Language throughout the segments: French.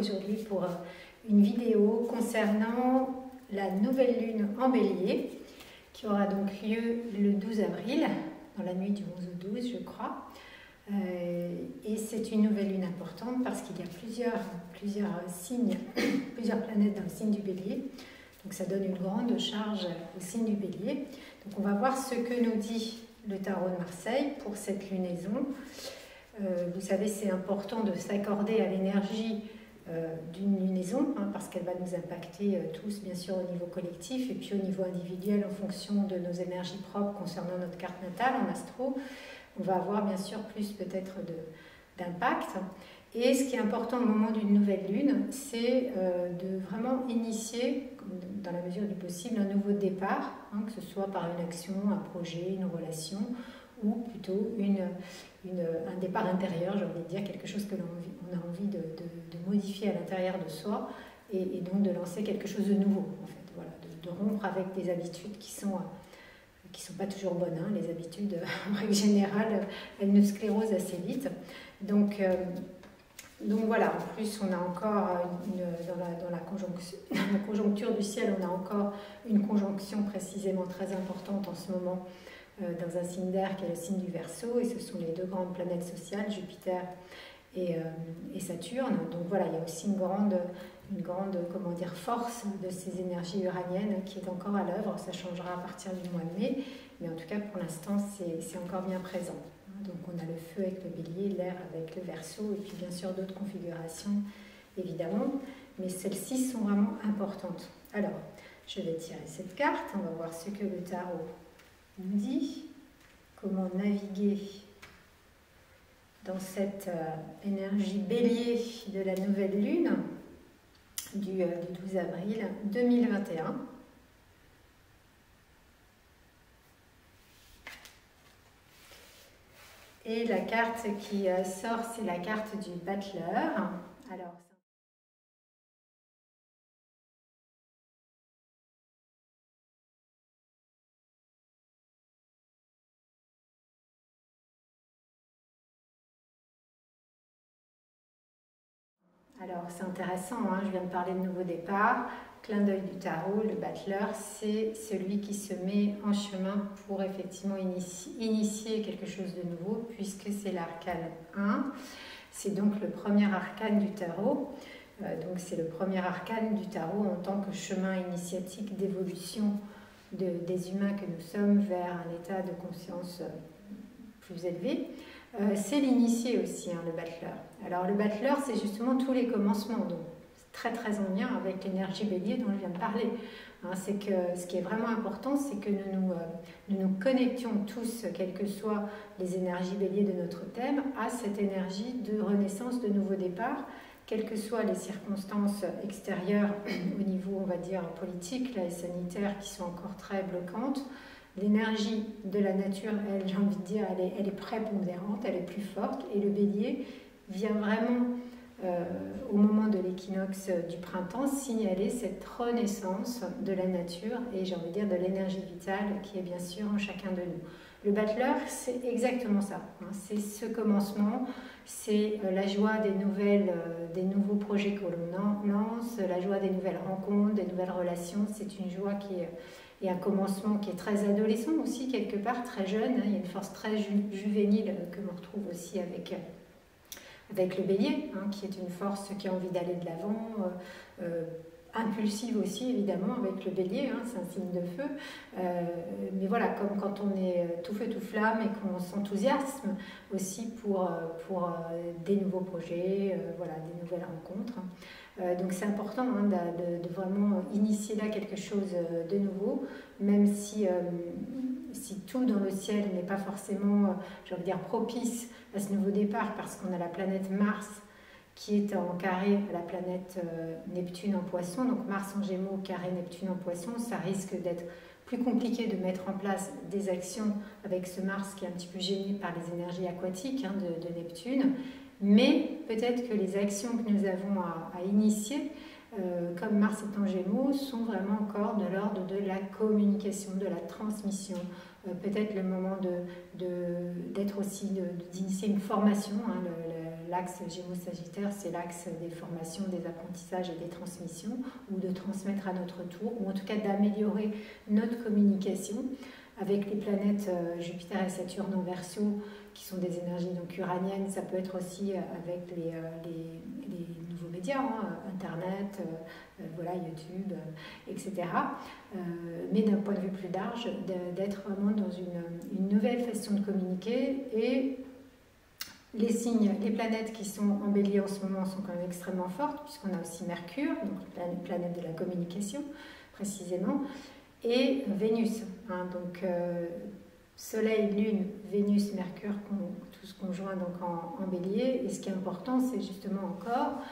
aujourd'hui pour une vidéo concernant la nouvelle lune en Bélier qui aura donc lieu le 12 avril, dans la nuit du 11 au 12 je crois. Et c'est une nouvelle lune importante parce qu'il y a plusieurs signes, plusieurs planètes dans le signe du Bélier. Donc ça donne une grande charge au signe du Bélier. Donc on va voir ce que nous dit le tarot de Marseille pour cette lunaison. Vous savez, c'est important de s'accorder à l'énergie d'une lunaison, parce qu'elle va nous impacter tous, bien sûr, au niveau collectif et puis au niveau individuel en fonction de nos énergies propres concernant notre carte natale en astro. On va avoir bien sûr plus peut-être d'impact. Et ce qui est important au moment d'une nouvelle lune, c'est de vraiment initier, dans la mesure du possible, un nouveau départ, que ce soit par une action, un projet, une relation, ou plutôt un départ intérieur, j'ai envie de dire, quelque chose que l'on a envie de modifier à l'intérieur de soi, et donc de lancer quelque chose de nouveau, en fait. Voilà, de rompre avec des habitudes qui sont pas toujours bonnes. Les habitudes, en règle générale, elles nous sclérosent assez vite. Donc voilà, en plus on a encore dans la conjoncture du ciel, on a encore une conjonction précisément très importante en ce moment dans un signe d'air qui est le signe du Verseau, et ce sont les deux grandes planètes sociales, Jupiter et Saturne. Donc voilà, il y a aussi une grande comment dire, force de ces énergies uraniennes qui est encore à l'œuvre. Ça changera à partir du mois de mai, mais en tout cas pour l'instant c'est encore bien présent. Donc on a le feu avec le Bélier, l'air avec le Verseau, et puis bien sûr d'autres configurations évidemment, mais celles-ci sont vraiment importantes. Alors je vais tirer cette carte, on va voir ce que le tarot nous dit, comment naviguer dans cette énergie Bélier de la nouvelle lune du 12 avril 2021. Et la carte qui sort, c'est la carte du Battleur. Alors c'est intéressant, je viens de parler de nouveau départ. Clin d'œil du tarot, le Battleur, c'est celui qui se met en chemin pour effectivement initier quelque chose de nouveau, puisque c'est l'arcane 1. C'est donc le premier arcane du tarot. Donc c'est le premier arcane du tarot en tant que chemin initiatique d'évolution des humains que nous sommes vers un état de conscience plus élevé. C'est l'initié aussi, le Battleur. Alors le Battleur, c'est justement tous les commencements, donc très très en lien avec l'énergie Bélier dont je viens de parler. C'est que ce qui est vraiment important, c'est que nous nous connections tous, quelles que soient les énergies Bélier de notre thème, à cette énergie de renaissance, de nouveau départ, quelles que soient les circonstances extérieures au niveau, on va dire, politique et sanitaire, qui sont encore très bloquantes. L'énergie de la nature, elle, j'ai envie de dire, elle est prépondérante, elle est plus forte, et le Bélier vient vraiment, au moment de l'équinoxe du printemps, signaler cette renaissance de la nature et, j'ai envie de dire, de l'énergie vitale qui est bien sûr en chacun de nous. Le Battleur, c'est exactement ça, c'est ce commencement, c'est la joie des nouveaux projets que l'on lance, la joie des nouvelles rencontres, des nouvelles relations. C'est une joie et un commencement qui est très adolescent aussi, quelque part, très jeune. Il y a une force très juvénile que l'on retrouve aussi avec le Bélier, qui est une force qui a envie d'aller de l'avant, impulsive aussi évidemment avec le Bélier, c'est un signe de feu, mais voilà, comme quand on est tout feu tout flamme et qu'on s'enthousiasme aussi pour des nouveaux projets, voilà, des nouvelles rencontres. Donc c'est important de vraiment initier là quelque chose de nouveau, même si tout dans le ciel n'est pas forcément, j'ai envie de dire, propice à ce nouveau départ, parce qu'on a la planète Mars qui est en carré à la planète Neptune en Poisson, donc Mars en Gémeaux, carré Neptune en Poisson, ça risque d'être plus compliqué de mettre en place des actions avec ce Mars qui est un petit peu gêné par les énergies aquatiques de Neptune, mais peut-être que les actions que nous avons à initier, comme Mars est en Gémeaux, sont vraiment encore de l'ordre de la communication, de la transmission. Peut-être le moment d'être aussi, d'initier une formation, l'axe Gémeaux-Sagittaire, c'est l'axe des formations, des apprentissages et des transmissions, ou de transmettre à notre tour, ou en tout cas d'améliorer notre communication avec les planètes Jupiter et Saturne en Verseau, qui sont des énergies donc uraniennes. Ça peut être aussi avec les nouveaux médias, Internet, voilà, YouTube, etc. Mais d'un point de vue plus large, d'être vraiment dans une nouvelle façon de communiquer. Et les signes, les planètes qui sont en Bélier en ce moment sont quand même extrêmement fortes, puisqu'on a aussi Mercure, donc la planète de la communication, précisément, et Vénus. Donc Soleil, Lune, Vénus, Mercure, tous conjoints donc en Bélier. Et ce qui est important, c'est justement encore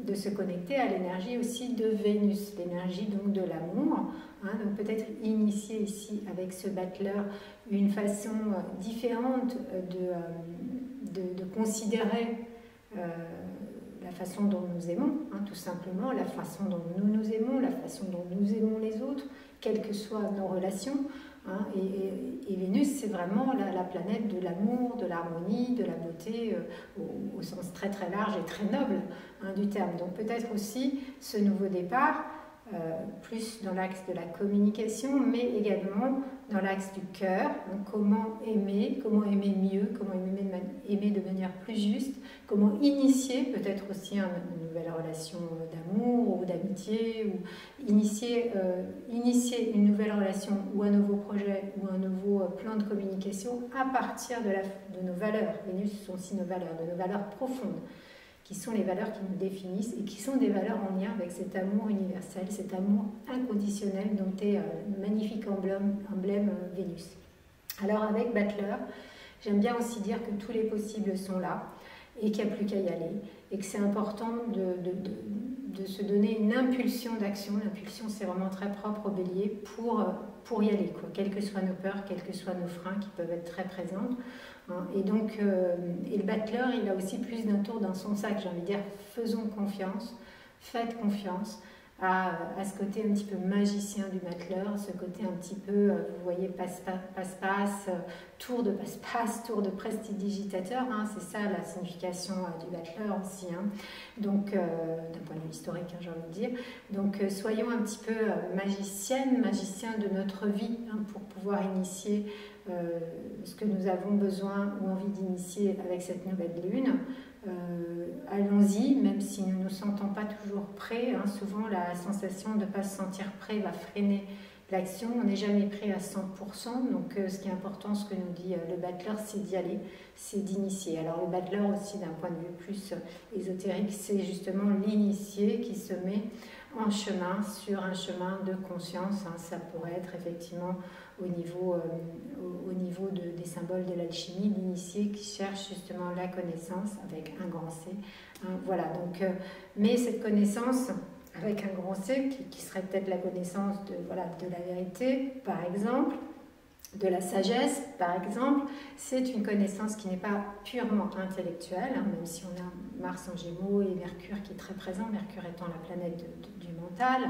de se connecter à l'énergie aussi de Vénus, l'énergie donc de l'amour. Donc peut-être initier ici avec ce battleur une façon différente de considérer la façon dont nous aimons, tout simplement, la façon dont nous nous aimons, la façon dont nous aimons les autres, quelles que soient nos relations. Et Vénus, c'est vraiment la planète de l'amour, de l'harmonie, de la beauté, au sens très très large et très noble du terme. Donc peut-être aussi ce nouveau départ, plus dans l'axe de la communication, mais également dans l'axe du cœur. Donc comment aimer mieux, comment aimer de manière plus juste, comment initier peut-être aussi une nouvelle relation d'amour ou d'amitié, ou initier une nouvelle relation ou un nouveau projet ou un nouveau plan de communication à partir de nos valeurs. Vénus sont aussi de nos valeurs profondes, qui sont les valeurs qui nous définissent et qui sont des valeurs en lien avec cet amour universel, cet amour inconditionnel dont est le magnifique emblème Vénus. Alors avec Battler, j'aime bien aussi dire que tous les possibles sont là et qu'il n'y a plus qu'à y aller, et que c'est important de se donner une impulsion d'action. L'impulsion, c'est vraiment très propre au Bélier pour y aller, quelles que soient nos peurs, quels que soient nos freins qui peuvent être très présents. Et donc, et le battleur, il a aussi plus d'un tour dans son sac. J'ai envie de dire, faisons confiance, faites confiance à ce côté un petit peu magicien du battleur, ce côté un petit peu, vous voyez, passe-passe, tour de passe-passe, tour de prestidigitateur. C'est ça la signification du battleur aussi. Donc, d'un point de vue historique, j'ai envie de dire. Donc, soyons un petit peu magiciens de notre vie pour pouvoir initier ce que nous avons besoin ou envie d'initier avec cette nouvelle lune. Allons-y, même si nous ne nous sentons pas toujours prêts. Souvent, la sensation de ne pas se sentir prêt va freiner l'action. On n'est jamais prêt à 100%. Donc, ce qui est important, ce que nous dit le battleur, c'est d'y aller, c'est d'initier. Alors, le battleur aussi, d'un point de vue plus ésotérique, c'est justement l'initié qui se met en chemin, sur un chemin de conscience. Ça pourrait être effectivement au niveau des symboles de l'alchimie, l'initié qui cherche justement la connaissance avec un grand C. Voilà, donc, mais cette connaissance avec un grand C, qui serait peut-être la connaissance de la vérité, par exemple, de la sagesse, par exemple, c'est une connaissance qui n'est pas purement intellectuelle, même si on a Mars en Gémeaux et Mercure qui est très présent, Mercure étant la planète du mental.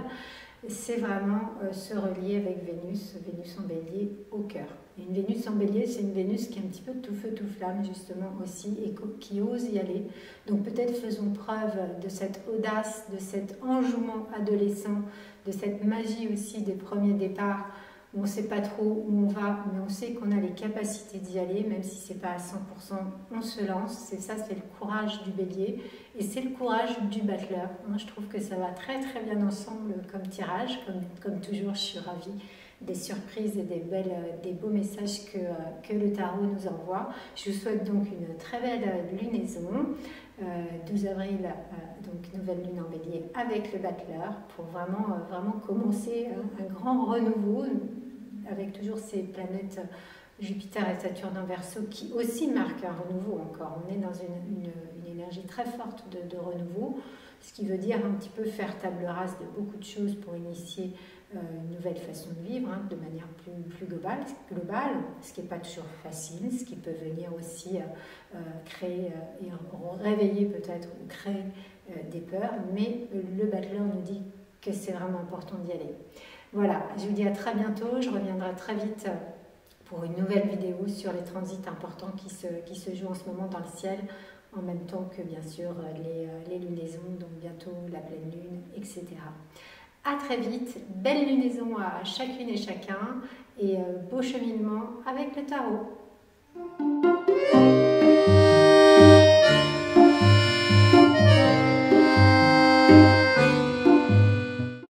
C'est vraiment se relier avec Vénus en Bélier au cœur. Et une Vénus en Bélier, c'est une Vénus qui est un petit peu tout feu, tout flamme, justement aussi, et qui ose y aller. Donc peut-être faisons preuve de cette audace, de cet enjouement adolescent, de cette magie aussi des premiers départs, où on ne sait pas trop où on va, mais on sait qu'on a les capacités d'y aller, même si ce n'est pas à 100%, on se lance. C'est ça, c'est le courage du Bélier, et c'est le courage du battleur. Je trouve que ça va très très bien ensemble comme tirage, comme toujours, je suis ravie des surprises et des beaux messages que le tarot nous envoie. Je vous souhaite donc une très belle lunaison, 12 avril, donc nouvelle lune en Bélier avec le battleur, pour vraiment commencer un grand renouveau, avec toujours ces planètes Jupiter et Saturne en Verseau qui aussi marquent un renouveau encore. On est dans une énergie très forte de renouveau, ce qui veut dire un petit peu faire table rase de beaucoup de choses pour initier une nouvelle façon de vivre, de manière plus globale, ce qui n'est pas toujours facile, ce qui peut venir aussi créer et réveiller peut-être ou créer des peurs, mais le battleur nous dit que c'est vraiment important d'y aller. Voilà, je vous dis à très bientôt, je reviendrai très vite pour une nouvelle vidéo sur les transits importants qui se jouent en ce moment dans le ciel, en même temps que bien sûr les lunaisons, donc bientôt la pleine lune, etc. À très vite, belle lunaison à chacune et chacun et beau cheminement avec le tarot.